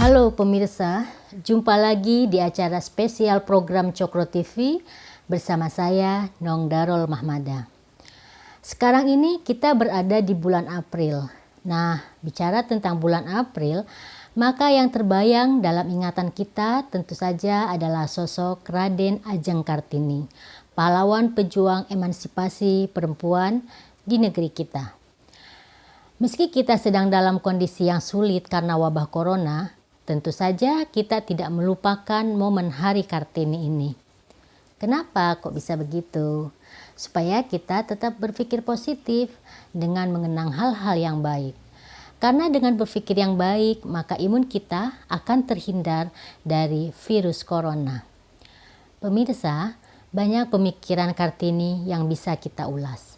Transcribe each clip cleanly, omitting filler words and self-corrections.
Halo pemirsa, jumpa lagi di acara spesial program Cokro TV bersama saya Nong Darul Mahmada. Sekarang ini kita berada di bulan April. Nah, bicara tentang bulan April, maka yang terbayang dalam ingatan kita tentu saja adalah sosok Raden Ajeng Kartini, pahlawan pejuang emansipasi perempuan di negeri kita. Meski kita sedang dalam kondisi yang sulit karena wabah corona, tentu saja kita tidak melupakan momen Hari Kartini ini. Kenapa kok bisa begitu? Supaya kita tetap berpikir positif dengan mengenang hal-hal yang baik. Karena dengan berpikir yang baik, maka imun kita akan terhindar dari virus corona. Pemirsa, banyak pemikiran Kartini yang bisa kita ulas.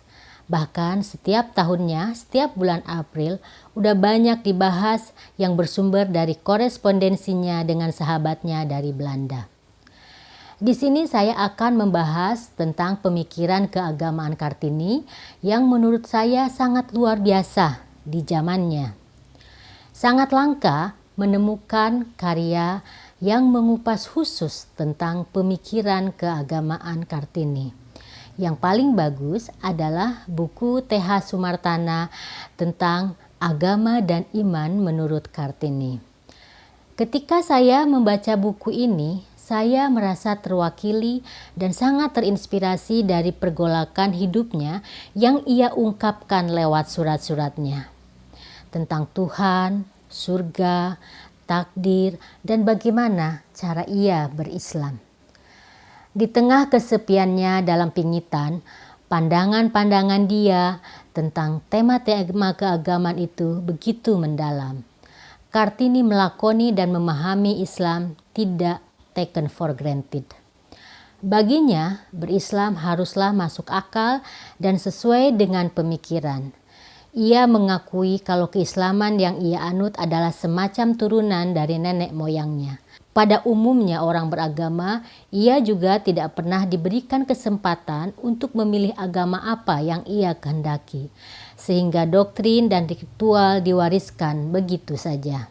Bahkan setiap tahunnya, setiap bulan April, udah banyak dibahas yang bersumber dari korespondensinya dengan sahabatnya dari Belanda. Di sini saya akan membahas tentang pemikiran keagamaan Kartini yang menurut saya sangat luar biasa di zamannya. Sangat langka menemukan karya yang mengupas khusus tentang pemikiran keagamaan Kartini. Yang paling bagus adalah buku T.H. Sumartana tentang agama dan iman menurut Kartini. Ketika saya membaca buku ini, saya merasa terwakili dan sangat terinspirasi dari pergolakan hidupnya yang ia ungkapkan lewat surat-suratnya. Tentang Tuhan, surga, takdir, dan bagaimana cara ia berislam. Di tengah kesepiannya dalam pingitan, pandangan-pandangan dia tentang tema-tema keagamaan itu begitu mendalam. Kartini melakoni dan memahami Islam tidak taken for granted. Baginya, berislam haruslah masuk akal dan sesuai dengan pemikiran. Ia mengakui kalau keislaman yang ia anut adalah semacam turunan dari nenek moyangnya. Pada umumnya orang beragama, ia juga tidak pernah diberikan kesempatan untuk memilih agama apa yang ia kehendaki, sehingga doktrin dan ritual diwariskan begitu saja.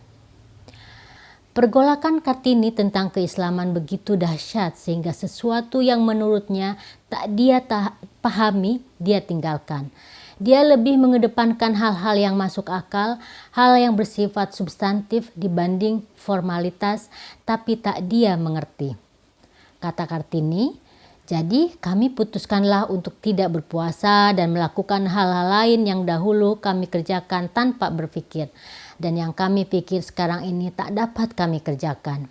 Pergolakan Kartini tentang keislaman begitu dahsyat sehingga sesuatu yang menurutnya tak dia pahami, dia tinggalkan. Dia lebih mengedepankan hal-hal yang masuk akal, hal yang bersifat substantif dibanding formalitas, tapi tak dia mengerti. Kata Kartini, jadi kami putuskanlah untuk tidak berpuasa dan melakukan hal-hal lain yang dahulu kami kerjakan tanpa berpikir. Dan yang kami pikir sekarang ini tak dapat kami kerjakan.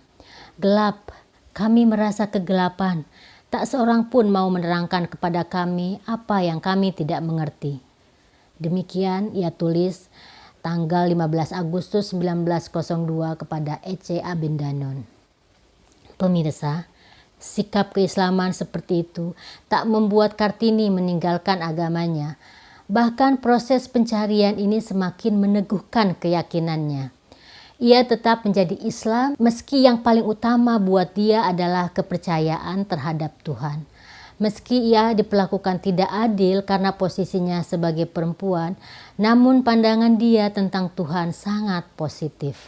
Gelap, kami merasa kegelapan. Tak seorang pun mau menerangkan kepada kami apa yang kami tidak mengerti. Demikian ia tulis tanggal 15 Agustus 1902 kepada E.C. Abendanon. Pemirsa, sikap keislaman seperti itu tak membuat Kartini meninggalkan agamanya. Bahkan proses pencarian ini semakin meneguhkan keyakinannya. Ia tetap menjadi Islam meski yang paling utama buat dia adalah kepercayaan terhadap Tuhan. Meski ia diperlakukan tidak adil karena posisinya sebagai perempuan, namun pandangan dia tentang Tuhan sangat positif.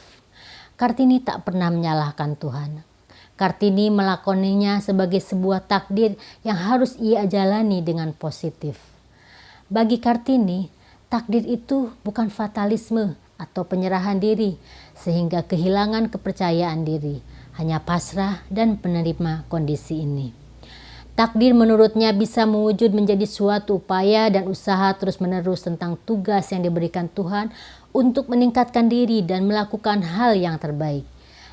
Kartini tak pernah menyalahkan Tuhan. Kartini melakoninya sebagai sebuah takdir yang harus ia jalani dengan positif. Bagi Kartini, takdir itu bukan fatalisme atau penyerahan diri sehingga kehilangan kepercayaan diri, hanya pasrah dan menerima kondisi ini. Takdir menurutnya bisa mewujud menjadi suatu upaya dan usaha terus-menerus tentang tugas yang diberikan Tuhan untuk meningkatkan diri dan melakukan hal yang terbaik.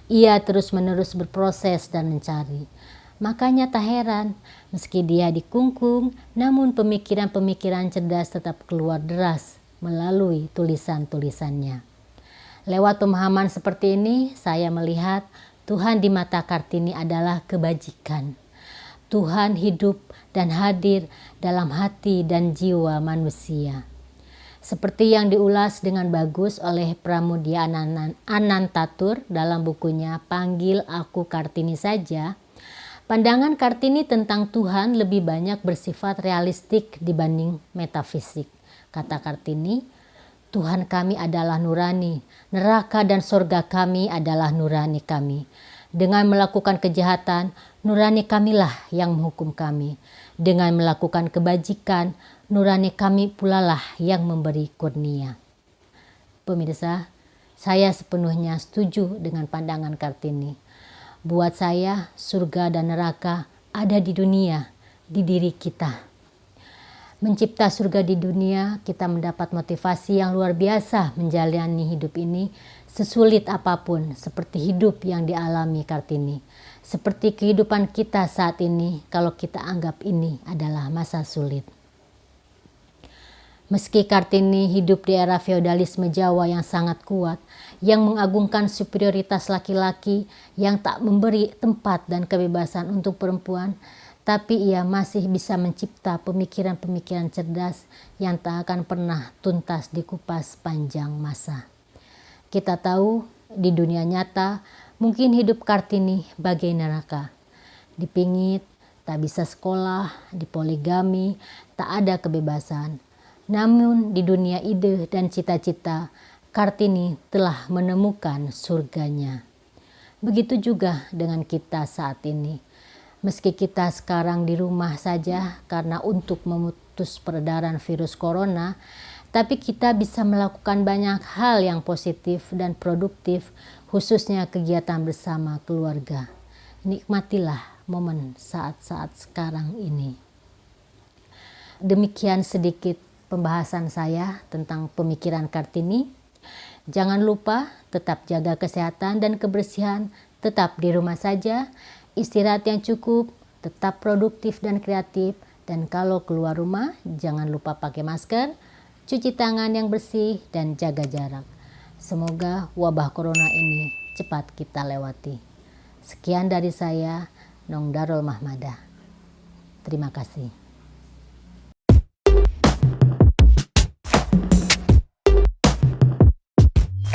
Ia terus-menerus berproses dan mencari. Makanya tak heran, meski dia dikungkung, namun pemikiran-pemikiran cerdas tetap keluar deras melalui tulisan-tulisannya. Lewat pemahaman seperti ini, saya melihat Tuhan di mata Kartini adalah kebajikan. Tuhan hidup dan hadir dalam hati dan jiwa manusia. Seperti yang diulas dengan bagus oleh Pramudia Anantatur dalam bukunya Panggil Aku Kartini Saja, pandangan Kartini tentang Tuhan lebih banyak bersifat realistik dibanding metafisik. Kata Kartini, Tuhan kami adalah nurani, neraka dan sorga kami adalah nurani kami. Dengan melakukan kejahatan, nurani kamilah yang menghukum kami. Dengan melakukan kebajikan, nurani kami pula lah yang memberi kurnia. Pemirsa, saya sepenuhnya setuju dengan pandangan Kartini. Buat saya, surga dan neraka ada di dunia, di diri kita. Mencipta surga di dunia, kita mendapat motivasi yang luar biasa menjalani hidup ini sesulit apapun, seperti hidup yang dialami Kartini. Seperti kehidupan kita saat ini, kalau kita anggap ini adalah masa sulit. Meski Kartini hidup di era feodalisme Jawa yang sangat kuat, yang mengagungkan superioritas laki-laki, yang tak memberi tempat dan kebebasan untuk perempuan, tapi ia masih bisa mencipta pemikiran-pemikiran cerdas yang tak akan pernah tuntas dikupas panjang masa. Kita tahu di dunia nyata mungkin hidup Kartini bagai neraka. Dipingit, tak bisa sekolah, dipoligami, tak ada kebebasan. Namun di dunia ide dan cita-cita, Kartini telah menemukan surganya. Begitu juga dengan kita saat ini. Meski kita sekarang di rumah saja karena untuk memutus peredaran virus corona, tapi kita bisa melakukan banyak hal yang positif dan produktif, khususnya kegiatan bersama keluarga. Nikmatilah momen saat-saat sekarang ini. Demikian sedikit pembahasan saya tentang pemikiran Kartini. Jangan lupa tetap jaga kesehatan dan kebersihan, tetap di rumah saja, istirahat yang cukup, tetap produktif dan kreatif, dan kalau keluar rumah jangan lupa pakai masker, cuci tangan yang bersih, dan jaga jarak. Semoga wabah corona ini cepat kita lewati. Sekian dari saya, Nong Darul Mahmada. Terima kasih.